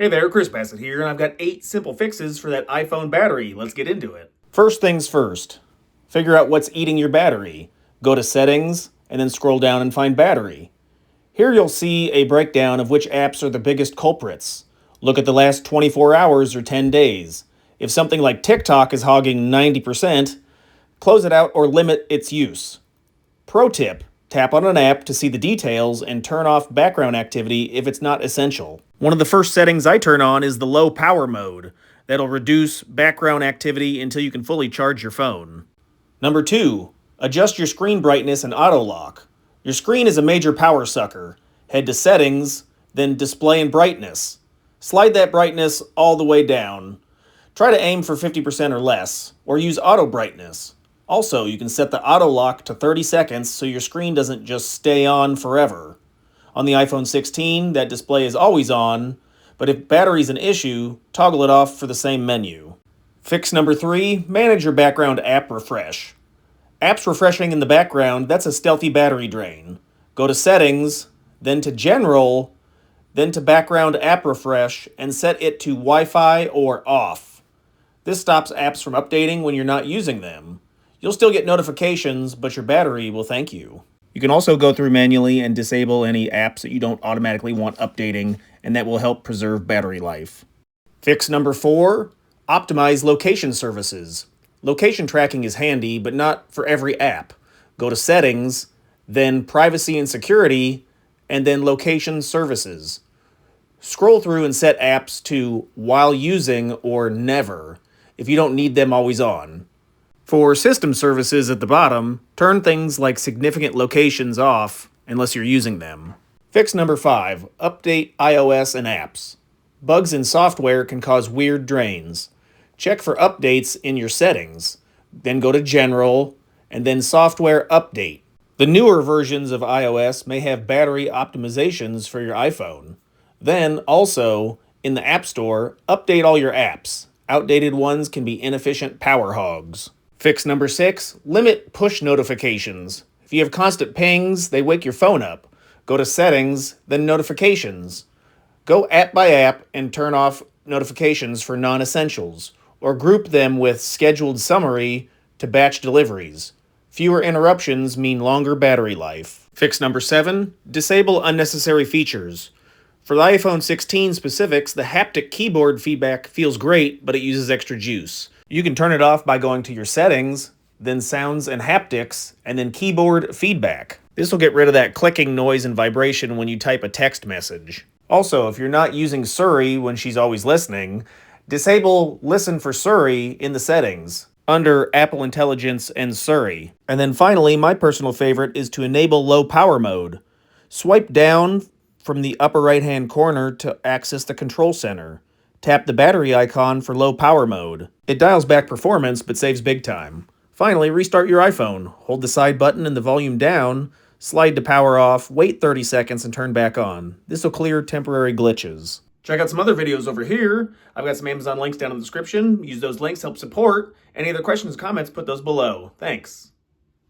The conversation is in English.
Hey there, Chris Bassett here, and I've got 8 simple fixes for that iPhone battery. Let's get into it. First things first, figure out what's eating your battery. Go to Settings, and then scroll down and find Battery. Here you'll see a breakdown of which apps are the biggest culprits. Look at the last 24 hours or 10 days. If something like TikTok is hogging 90%, close it out or limit its use. Pro tip, tap on an app to see the details and turn off background activity if it's not essential. One of the first settings I turn on is the low power mode. That'll reduce background activity until you can fully charge your phone. Number 2, adjust your screen brightness and auto lock. Your screen is a major power sucker. Head to Settings, then Display and Brightness. Slide that brightness all the way down. Try to aim for 50% or less, or use auto brightness. Also, you can set the auto lock to 30 seconds so your screen doesn't just stay on forever. On the iPhone 16, that display is always on, but if battery's an issue, toggle it off for the same menu. Fix number 3, manage your background app refresh. Apps refreshing in the background, that's a stealthy battery drain. Go to Settings, then to General, then to Background App Refresh, and set it to Wi-Fi or off. This stops apps from updating when you're not using them. You'll still get notifications, but your battery will thank you. You can also go through manually and disable any apps that you don't automatically want updating, and that will help preserve battery life. Fix number 4, optimize location services. Location tracking is handy, but not for every app. Go to Settings, then Privacy and Security, and then Location Services. Scroll through and set apps to While Using or Never, if you don't need them always on. For system services at the bottom, turn things like significant locations off unless you're using them. Fix number 5, update iOS and apps. Bugs in software can cause weird drains. Check for updates in your settings, then go to General, and then Software Update. The newer versions of iOS may have battery optimizations for your iPhone. Then, also, in the App Store, update all your apps. Outdated ones can be inefficient power hogs. Fix number 6, limit push notifications. If you have constant pings, they wake your phone up. Go to Settings, then Notifications. Go app by app and turn off notifications for non-essentials, or group them with Scheduled Summary to batch deliveries. Fewer interruptions mean longer battery life. Fix number 7, disable unnecessary features. For the iPhone 16 specifics, the haptic keyboard feedback feels great, but it uses extra juice. You can turn it off by going to your Settings, then Sounds and Haptics, and then Keyboard Feedback. This will get rid of that clicking noise and vibration when you type a text message. Also, if you're not using Siri when she's always listening, disable Listen for Siri in the settings, under Apple Intelligence and Siri. And then finally, my personal favorite is to enable low power mode. Swipe down from the upper right-hand corner to access the control center. Tap the battery icon for low power mode. It dials back performance but saves big time. Finally, restart your iPhone. Hold the side button and the volume down, slide to power off, wait 30 seconds and turn back on. This will clear temporary glitches. Check out some other videos over here. I've got some Amazon links down in the description. Use those links to help support. Any other questions or comments, put those below. Thanks.